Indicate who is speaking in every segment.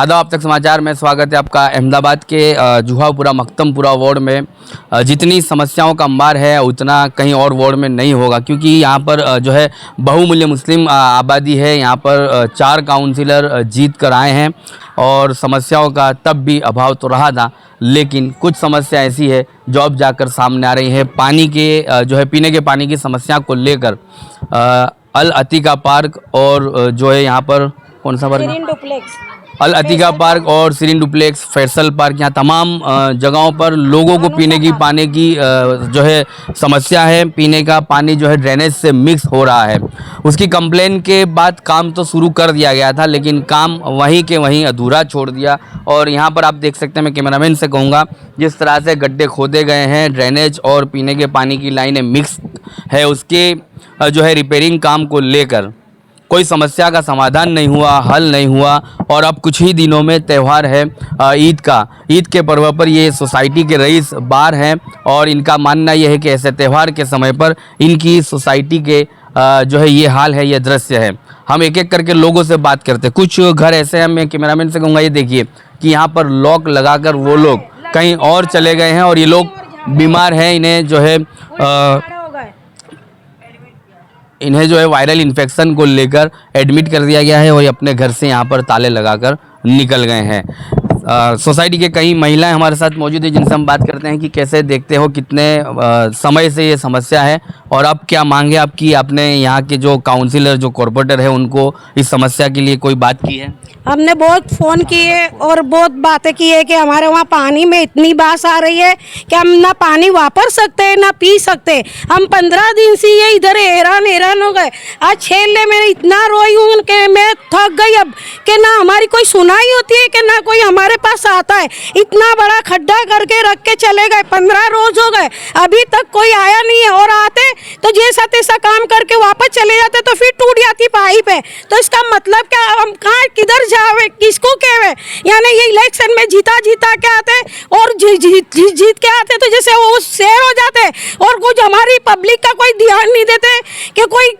Speaker 1: आदाब, आप तक समाचार में स्वागत है आपका। अहमदाबाद के जुहापुरा मखतमपुरा वार्ड में जितनी समस्याओं का अंबार है उतना कहीं और वार्ड में नहीं होगा, क्योंकि यहाँ पर जो है बहुमूल्य मुस्लिम आबादी है। यहाँ पर 4 काउंसिलर जीत कर आए हैं और समस्याओं का तब भी अभाव तो रहा था, लेकिन कुछ समस्या ऐसी है जो अब जाकर सामने आ रही है। पानी के जो है पीने के पानी की समस्या को लेकर अल अतीका पार्क और जो है यहाँ पर कौन सा पार्क, अल अतीका पार्क और सीरीन डुप्लेक्स, फैसल पार्क, यहाँ तमाम जगहों पर लोगों को पीने की पानी की जो है समस्या है। पीने का पानी जो है ड्रेनेज से मिक्स हो रहा है। उसकी कंप्लेन के बाद काम तो शुरू कर दिया गया था, लेकिन काम वहीं के वहीं अधूरा छोड़ दिया। और यहाँ पर आप देख सकते हैं, मैं कैमरामैन से कहूँगा, जिस तरह से गड्ढे खोदे गए हैं, ड्रेनेज और पीने के पानी की लाइनें मिक्स है, उसके जो है रिपेयरिंग काम को लेकर कोई समस्या का समाधान नहीं हुआ, हल नहीं हुआ। और अब कुछ ही दिनों में त्यौहार है ईद का। ईद के पर्व पर ये सोसाइटी के रईस बार हैं और इनका मानना यह है कि ऐसे त्यौहार के समय पर इनकी सोसाइटी के जो है ये हाल है, ये दृश्य है। हम एक एक करके लोगों से बात करते हैं। कुछ घर ऐसे हैं, मैं कैमरामैन से कहूँगा, ये देखिए कि यहाँ पर लॉक लगाकर वो लोग कहीं और चले गए हैं और ये लोग बीमार हैं। इन्हें जो है वायरल इन्फेक्शन को लेकर एडमिट कर दिया गया है और ये अपने घर से यहाँ पर ताले लगाकर निकल गए हैं। सोसाइटी के कई महिलाएं हमारे साथ मौजूद है, जिनसे हम बात करते हैं कि कैसे देखते हो, कितने समय से ये समस्या है और अब क्या मांगे आपकी। आपने यहाँ के जो काउंसिलर, जो कॉर्पोरेटर है, उनको इस समस्या के लिए कोई बात की है?
Speaker 2: हमने बहुत फ़ोन किए और बहुत बातें की है कि हमारे वहाँ पानी में इतनी बास आ रही है कि हम ना पानी वापर सकते हैं ना पी सकते। हम 15 दिन से ये इधर हैरान हो गए। आज छेले में इतना रोई हूँ कि मैं थक गई अब, कि ना हमारी कोई सुनाई होती है कि ना कोई हमारे पास आता है। इतना बड़ा खड्डा करके रख के चले गए, 15 रोज हो गए, अभी तक कोई आया नहीं है। और आते तो जैसा तैसा काम करके वापस चले जाते तो फिर टूट जाती पाइप है। तो इसका मतलब क्या, हम कहाँ किधर जावे, किसको कहवे? यानी ये इलेक्शन में जीता के आते और जीत के आते तो जैसे वो शेर हो जाते और कुछ हमारी पब्लिक का कोई ध्यान नहीं देते, कि कोई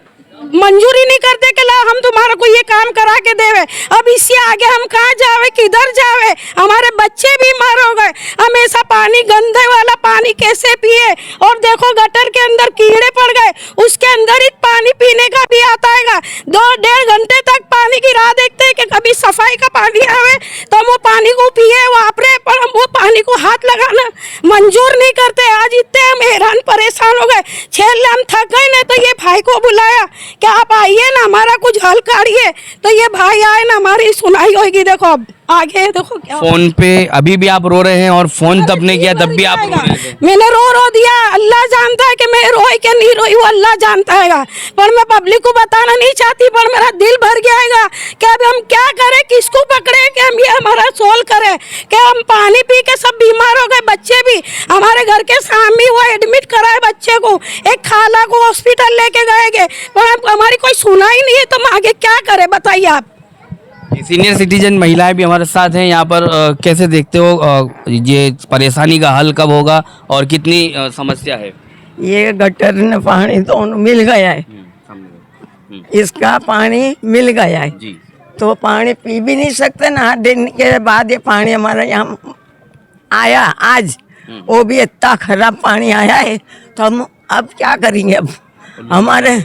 Speaker 2: मंजूरी नहीं करते कि ला हम तुम्हारा को ये काम करा के देवे। अब इससे आगे हम कहाँ जावे, किधर जावे? हमारे बच्चे बीमार हो गए। हम ऐसा पानी, गंदे वाला पानी कैसे पिए? और देखो गटर के अंदर कीड़े पड़ गए, उसके अंदर ही पानी पीने का भी आता है। 2-1.5 घंटे तक पानी की राह देखते हैं कि कभी सफाई का पानी आवे तो हम वो पानी को पिए, वापरे, पर हम वो पानी को हाथ लगाना मंजूर नहीं करते। आज इतने हम हैरान परेशान हो गए, छेले हम थक गए ना, तो ये भाई को बुलाया कि आप आइए ना, हमारा कुछ हल काढ़िए। तो ये भाई आए ना, हमारी सुनाई होगी। देखो अब आगे देखो क्या
Speaker 1: फोन पे अभी भी आप रो रहे हैं और फोन तब नहीं किया तब भी आप रो रहे थे।
Speaker 2: मैंने रो दिया। अल्लाह जानता है कि मैं रोई क्या नहीं रोई, वो अल्लाह जानता है। पर मैं पब्लिक को बताना नहीं चाहती, पर मेरा दिल भर गया कि अब हम क्या करें, किसको पकड़े कि हम ये हमारा सोल्व करें। कि हम पानी पी के सब बीमार हो गए, बच्चे भी हमारे घर के सामने वो एडमिट कराए बच्चे को, एक खाला को हॉस्पिटल लेके गए, पर हमारी कोई सुनाई नहीं है। तो हम आगे क्या करें, बताइए आप।
Speaker 1: सीनियर सिटीजन महिलाएं भी हमारे साथ हैं यहाँ पर। कैसे देखते हो ये परेशानी का हल कब होगा और कितनी समस्या है?
Speaker 3: ये गटर में पानी तो मिल गया है, इसका पानी मिल गया है
Speaker 1: जी।
Speaker 3: तो पानी पी भी नहीं सकते ना। दिन के बाद ये पानी हमारे यहाँ आया आज, वो भी इतना खराब पानी आया है। तो हम अब क्या करेंगे? अब हमारे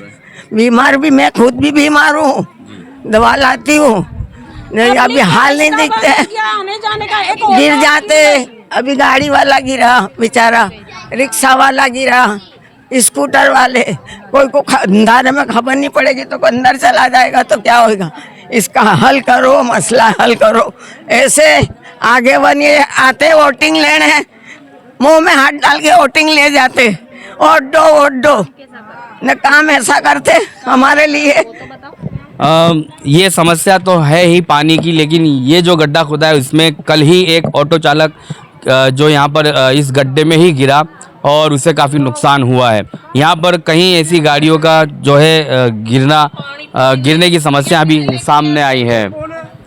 Speaker 3: बीमार भी, मैं खुद भी बीमार हूँ, दवा लाती हूँ, नहीं अभी हाल नहीं दिखते, गिर जाते। अभी गाड़ी वाला गिरा बेचारा, रिक्शा वाला गिरा, स्कूटर वाले, कोई को अंधारे में खबर नहीं पड़ेगी तो अंदर चला जाएगा तो क्या होगा? इसका हल करो, मसला हल करो। ऐसे आगे बनिए, आते वोटिंग लेने, मुंह में हाथ डाल के वोटिंग ले जाते, वोट दो न, काम ऐसा करते हमारे लिए।
Speaker 1: ये समस्या तो है ही पानी की, लेकिन ये जो गड्ढा खुदा है उसमें कल ही एक ऑटो चालक जो यहाँ पर इस गड्ढे में ही गिरा और उसे काफ़ी नुकसान हुआ है। यहाँ पर कहीं ऐसी गाड़ियों का जो है गिरने की समस्या अभी सामने आई है।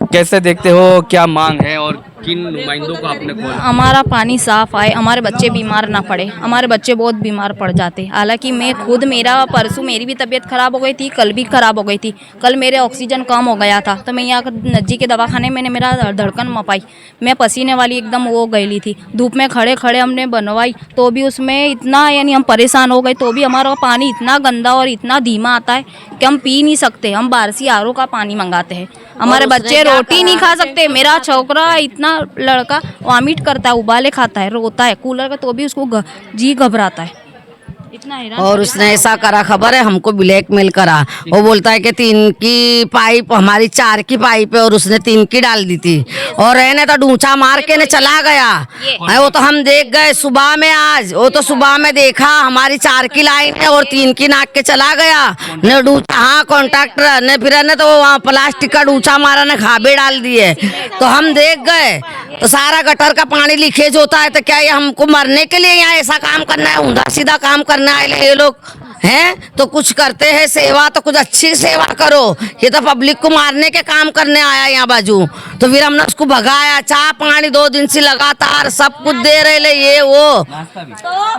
Speaker 1: कैसे देखते हो, क्या मांग है और किन नुमाइंदों को आपने कॉल?
Speaker 4: हमारा पानी साफ आए, हमारे बच्चे बीमार ना पड़े। हमारे बच्चे बहुत बीमार पड़ जाते। हालांकि मैं खुद परसों मेरी भी तबीयत ख़राब हो गई थी, कल भी ख़राब हो गई थी। कल मेरे ऑक्सीजन कम हो गया था तो मैं यहाँ नज़दीक के दवाखाने में मेरा धड़कन मपाई, मैं पसीने वाली एकदम वो गई थी। धूप में खड़े खड़े हमने बनवाई तो भी उसमें इतना यानी हम परेशान हो गए। तो भी हमारा पानी इतना गंदा और इतना धीमा आता है कि हम पी नहीं सकते। हम बाहर से आरओ का पानी मंगाते हैं। हमारे बच्चे रोटी नहीं खा सकते। मेरा छोकरा इतना लड़का वॉमिट करता है, उबाले खाता है, रोता है कूलर का तो भी उसको जी घबराता है। इतना हैरान।
Speaker 5: और उसने ऐसा करा, खबर है हमको ब्लैकमेल करा। वो बोलता है कि 3 की पाइप हमारी 4 की पाइप है और उसने 3 की डाल दी थी और ने तो ढूंचा मार के ने चला गया। वो तो हम देख गए सुबह में, आज वो तो सुबह में देखा हमारी 4 की लाइन है और 3 की नाक के चला गया ने ढूंचा। हाँ कॉन्ट्रैक्टर ने फिर ने तो वहाँ प्लास्टिक का ढूंचा मारा ने खाबे डाल दिए तो हम देख गए। तो सारा गटर का पानी लीकेज होता है तो क्या ये हमको मरने के लिए यहाँ ऐसा काम करना है? ऊंधा सीधा काम करना है ये लोग हैं? तो कुछ करते हैं सेवा तो कुछ अच्छी सेवा करो। ये तो पब्लिक को मारने के काम करने आया यहाँ बाजू। तो फिर हमने उसको भगाया, चाय पानी 2 दिन से लगातार सब कुछ दे रहे ले, ये वो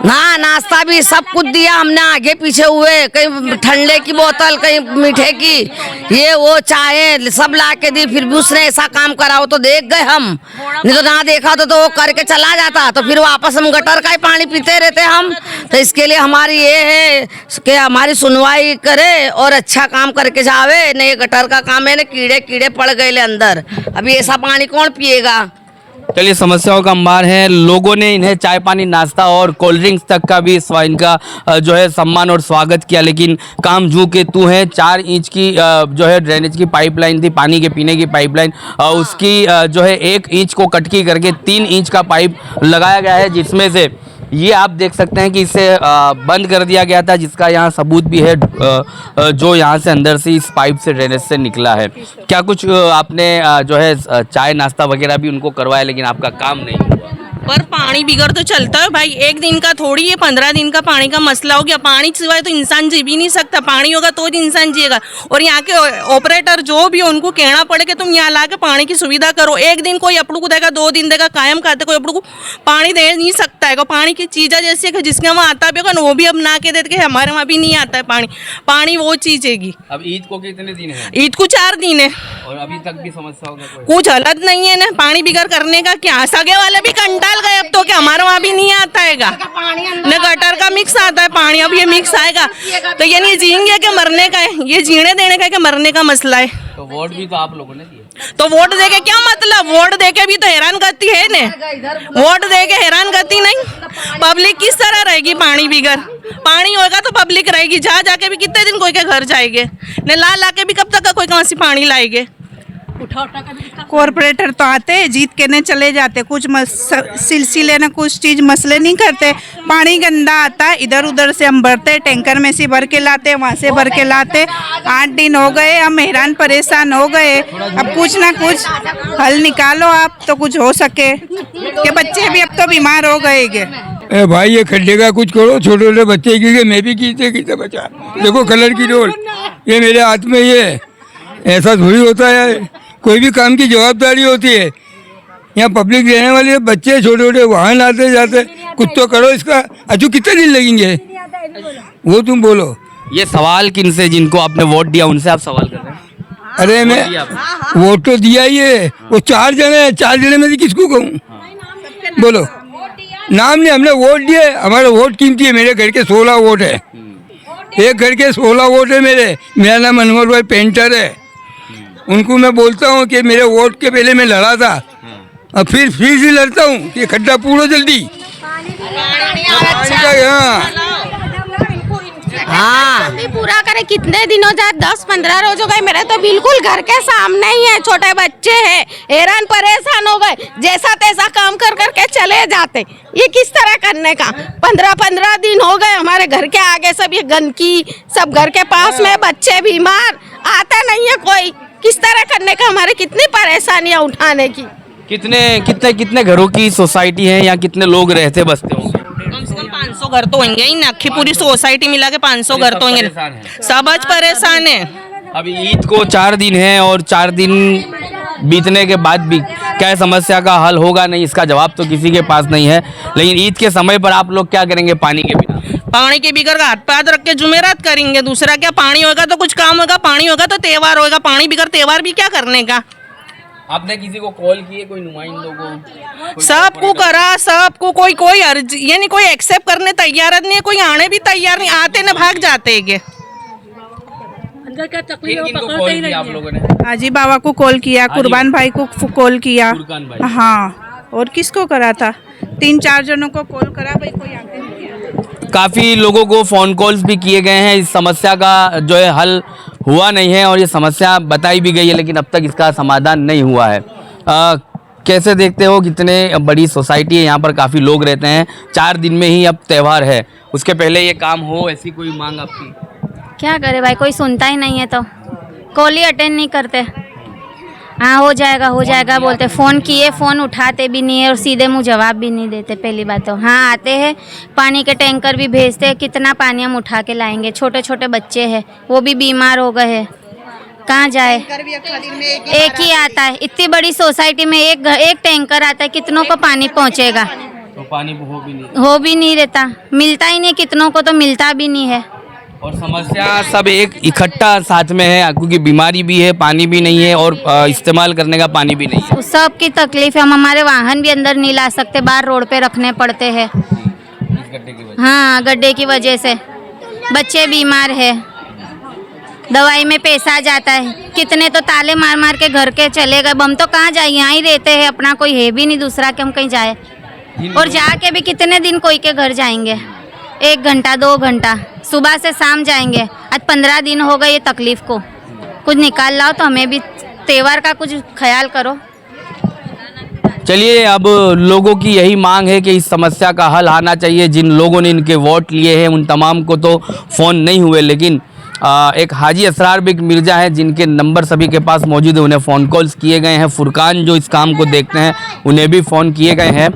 Speaker 5: हाँ नाश्ता भी सब कुछ दिया हमने, आगे पीछे हुए, कहीं ठंडे की बोतल कहीं मीठे की, ये वो चाय सब ला के दी। फिर भी उसने ऐसा काम करा हो तो देख गए हम, नहीं तो ना देखा तो वो करके चला जाता। तो फिर वापस हम गटर का ही पानी पीते रहते हम। तो इसके लिए हमारी ये है कि हमारी सुनवाई करे और अच्छा काम करके जावे। नहीं गटर का काम है ना, कीड़े कीड़े पड़ गए अंदर, अभी ऐसा पानी कौन पिएगा?
Speaker 1: चलिए, समस्याओं का अंबार है। लोगों ने इन्हें चाय पानी नाश्ता और कोल्ड ड्रिंक्स तक का भी इनका जो है सम्मान और स्वागत किया, लेकिन काम जू के तू है। 4 इंच की जो है ड्रेनेज की पाइपलाइन थी, पानी के पीने की पाइपलाइन, उसकी जो है 1 इंच को कटकी करके 3 इंच का पाइप लगाया गया है, जिसमें से ये आप देख सकते हैं कि इसे बंद कर दिया गया था, जिसका यहाँ सबूत भी है जो यहाँ से अंदर से इस पाइप से ड्रेनेज से निकला है। क्या कुछ आपने जो है चाय नाश्ता वगैरह भी उनको करवाया, लेकिन आपका काम नहीं हुआ?
Speaker 6: पर पानी बिगड़ तो चलता है भाई, एक दिन का थोड़ी है, 15 दिन का पानी का मसला हो गया। पानी सिवाय तो इंसान जी भी नहीं सकता, पानी होगा तो इंसान जिएगा। और यहाँ के ऑपरेटर जो भी उनको कहना पड़ेगा तुम यहाँ ला के पानी की सुविधा करो। एक दिन कोई अपड़ू को देगा, 2 दिन देगा, कायम खाते कोई अपड़ू को पानी दे नहीं सकता है। पानी की चीज़ें जैसे कि जिसके वहाँ आता भी होगा ना, वो भी अब ना के देते हमारे वहाँ भी नहीं आता है पानी। पानी वो चीज़ है।
Speaker 1: अब ईद को कितने दिन है?
Speaker 6: ईद को 4 दिन है
Speaker 1: और अभी तक भी समस्या होगा?
Speaker 6: कुछ हालत नहीं है ना, पानी बिगड़ करने का क्या। सगे वाले भी कंटाल गए अब तो, कि हमारे वहाँ भी नहीं आता है न गटर का मिक्स आता है पानी, अब ये मिक्स आएगा तो ये नहीं जिएंगे कि मरने का है, ये जीने देने का कि मरने का मसला है।
Speaker 1: तो वोट भी तो आप लोगों ने दिए,
Speaker 6: तो वोट दे के क्या मतलब? वोट दे के भी तो हैरान करती है ने, वोट दे के हैरान करती नहीं। पब्लिक किस तरह रहेगी पानी बिगड़? पानी होगा तो पब्लिक रहेगी, जा जाके भी कितने दिन कोई के घर जाएंगे न, ला के भी कब तक का कोई कहाँ से पानी लाएंगे?
Speaker 7: कॉरपोरेटर तो आते जीत के ने चले जाते, कुछ सिलसिले न कुछ चीज मसले नहीं करते। पानी गंदा आता है, इधर उधर से हम भरते, टैंकर में से भर के लाते, वहाँ से भर के लाते। 8 दिन हो गए, हम हैरान परेशान हो गए। अब कुछ ना कुछ हल निकालो आप तो कुछ हो सके, कि बच्चे भी अब तो बीमार हो गए।
Speaker 8: ए भाई ये खड्डे का कुछ करो, छोटे छोटे बच्चे की मैं भी खींचे बचा। देखो कलर की डोल ये मेरे हाथ में, ये ऐसा थोड़ी होता है। कोई भी काम की जवाबदारी होती है। यहाँ पब्लिक रहने वाली है, बच्चे छोटे छोटे वाहन आते जाते, कुछ तो करो इसका। अजू कितने दिन लगेंगे वो तुम बोलो।
Speaker 1: ये सवाल किन से, जिनको आपने वोट दिया उनसे आप सवाल कर रहे हैं?
Speaker 8: अरे मैं वोट तो दिया ही है, वो 4 जने हैं, 4 जने में से किसको कहूँ बोलो? नाम नहीं, हमने वोट दिए, हमारा वोट कीमती है। मेरे घर के 16 वोट है, एक घर के 16 वोट है मेरे। मेरा नाम अनवर भाई पेंटर है। उनको मैं बोलता हूँ कि मेरे वोट के पहले मैं लड़ा था, अब फिर से लड़ता हूँ कि खड्डा पूरा जल्दी
Speaker 2: हाँ पूरा करे। कितने दिनों जाए, 10-15 रोज हो गए, मेरे तो बिल्कुल घर के सामने ही है, छोटे बच्चे हैं, हैरान परेशान हो गए। जैसा तैसा काम कर करके चले जाते, ये किस तरह करने का? 15-15 दिन हो गए, हमारे घर के आगे सब ये गंदगी, सब घर के पास में बच्चे बीमार, आता नहीं है कोई। किस तरह करने का? हमारे कितनी परेशानियां उठाने की।
Speaker 1: कितने घरों की सोसाइटी है, या कितने लोग रहते बसते होंगे?
Speaker 6: कम से कम 500 घर तो होंगे ही ना, आखी पूरी सोसाइटी मिला के 500 घर तो होंगे। सब आज परेशान है।
Speaker 1: अभी ईद को 4 दिन है और 4 दिन बीतने के बाद भी क्या समस्या का हल होगा नहीं, इसका जवाब तो किसी के पास नहीं है। लेकिन ईद के समय पर आप लोग क्या करेंगे पानी के बिना?
Speaker 6: पानी के बिगड़ का हाथ पैर रख के जुमेरात करेंगे। दूसरा क्या, पानी होगा तो कुछ काम होगा, पानी होगा तो त्योहार होगा। पानी बिगड़ त्योहार भी क्या करने का।
Speaker 1: आपने किसी को कॉल किए, कोई नुमाइंदों को?
Speaker 6: सबको करा, सबको, कोई अर्जी यानी कोई एक्सेप्ट करने तैयार नहीं है, कोई आने भी तैयार नहीं, आते न भाग जाते हैं।
Speaker 1: किनको कॉल किया आप लोगों ने?
Speaker 7: हाजी बाबा को कॉल किया, कुर्बान भाई को कॉल किया।
Speaker 1: फुरकान भाई।
Speaker 7: हाँ, और किसको करा था? 3-4 जनों को कॉल करा, भाई कोई आते नहीं है।
Speaker 1: काफ़ी लोगों को फ़ोन कॉल्स भी किए गए हैं। इस समस्या का जो है हल हुआ नहीं है और ये समस्या बताई भी गई है, लेकिन अब तक इसका समाधान नहीं हुआ है। कैसे देखते हो, कितने बड़ी सोसाइटी है, यहाँ पर काफ़ी लोग रहते हैं। 4 दिन में ही अब त्यौहार है, उसके पहले ये काम हो, ऐसी कोई मांग आपकी?
Speaker 4: क्या करे भाई, कोई सुनता ही नहीं है तो कॉल ही अटेंड नहीं करते। हाँ हो जाएगा बोलते, फ़ोन किए, फ़ोन उठाते भी नहीं है और सीधे मुँह जवाब भी नहीं देते। पहली बात तो हाँ आते हैं, पानी के टैंकर भी भेजते हैं, कितना पानी हम उठा के लाएंगे। छोटे छोटे बच्चे हैं, वो भी बीमार हो गए हैं, कहाँ जाए। एक ही आता है, इतनी बड़ी सोसाइटी में एक टैंकर आता है, कितनों को पानी पहुँचेगा?
Speaker 1: तो पानी हो भी नहीं
Speaker 4: रहता, मिलता ही नहीं, कितनों को तो मिलता भी नहीं है।
Speaker 1: और समस्या सब एक इकट्ठा साथ में है, क्योंकि बीमारी भी है, पानी भी नहीं है और इस्तेमाल करने का पानी भी नहीं है।
Speaker 4: सब की तकलीफ है, हम हमारे वाहन भी अंदर नहीं ला सकते, बाहर रोड पे रखने पड़ते हैं। हाँ, गड्ढे की वजह से बच्चे बीमार है, दवाई में पैसा जाता है। कितने तो ताले मार मार के घर के चले गए। हम तो कहाँ जाए, यहाँ ही रहते हैं, अपना कोई है भी नहीं दूसरा कि हम कहीं जाए। और जाके भी कितने दिन कोई के घर जाएंगे, 1 घंटा 2 घंटा, सुबह से शाम जाएंगे। आज 15 दिन हो गए ये तकलीफ को, कुछ निकाल लाओ तो हमें भी त्योहार का कुछ ख्याल करो।
Speaker 1: चलिए, अब लोगों की यही मांग है कि इस समस्या का हल आना चाहिए। जिन लोगों ने इनके वोट लिए हैं उन तमाम को तो फ़ोन नहीं हुए, लेकिन एक हाजी असरार बिग मिर्जा है जिनके नंबर सभी के पास मौजूद है, उन्हें फ़ोन कॉल्स किए गए हैं। फुरकान जो इस काम को देखते हैं उन्हें भी फ़ोन किए गए हैं,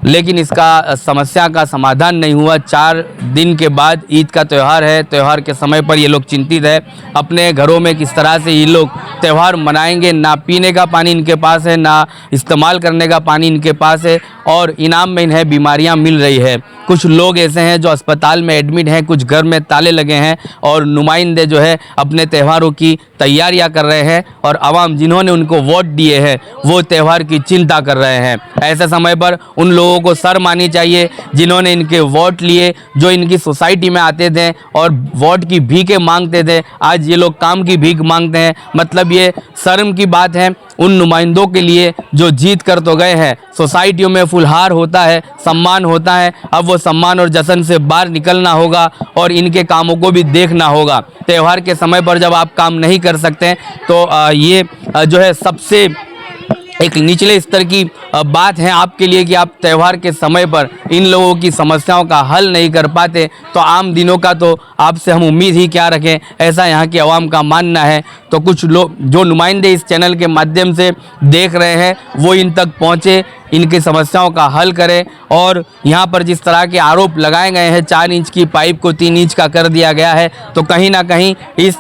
Speaker 1: लेकिन इसका समस्या का समाधान नहीं हुआ। 4 दिन के बाद ईद का त्यौहार है, त्यौहार के समय पर ये लोग चिंतित है अपने घरों में किस तरह से ये लोग त्यौहार मनाएंगे। ना पीने का पानी इनके पास है, ना इस्तेमाल करने का पानी इनके पास है, और इनाम में इन्हें बीमारियां मिल रही है। कुछ लोग ऐसे हैं जो अस्पताल में एडमिट हैं, कुछ घर में ताले लगे हैं, और नुमाइंदे जो है अपने त्योहारों की तैयारियां कर रहे हैं, और आवाम जिन्होंने उनको वोट दिए हैं वो त्यौहार की चिंता कर रहे हैं। ऐसे समय पर उन लोगों को शर्म आनी चाहिए जिन्होंने इनके वोट लिए, जो इनकी सोसाइटी में आते थे और वोट की भीखें मांगते थे। आज ये लोग काम की भीख मांगते हैं। मतलब ये शर्म की बात है उन नुमाइंदों के लिए जो जीत कर तो गए हैं। सोसाइटियों में फुलहार होता है, सम्मान होता है, अब वो सम्मान और जश्न से बाहर निकलना होगा और इनके कामों को भी देखना होगा। त्यौहार के समय पर जब आप काम नहीं कर सकते तो ये जो है सबसे एक निचले स्तर की बात है आपके लिए कि आप त्यौहार के समय पर इन लोगों की समस्याओं का हल नहीं कर पाते, तो आम दिनों का तो आपसे हम उम्मीद ही क्या रखें, ऐसा यहाँ की आवाम का मानना है। तो कुछ लोग जो नुमाइंदे इस चैनल के माध्यम से देख रहे हैं वो इन तक पहुँचे, इनकी समस्याओं का हल करें। और यहाँ पर जिस तरह के आरोप लगाए गए हैं, 4 इंच की पाइप को 3 इंच का कर दिया गया है, तो कहीं ना कहीं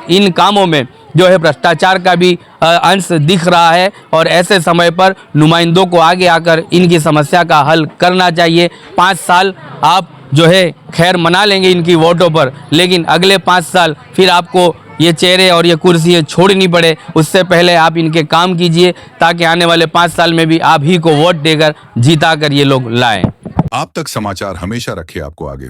Speaker 1: इन कामों में जो है भ्रष्टाचार का भी अंश दिख रहा है। और ऐसे समय पर नुमाइंदों को आगे आकर इनकी समस्या का हल करना चाहिए। 5 साल आप जो है खैर मना लेंगे इनकी वोटों पर, लेकिन अगले 5 साल फिर आपको ये चेहरे और ये कुर्सियाँ छोड़नी पड़े। उससे पहले आप इनके काम कीजिए ताकि आने वाले 5 साल में भी आप ही को वोट देकर जीता कर ये लोग लाएं।
Speaker 9: आप तक समाचार हमेशा रखे आपको आगे।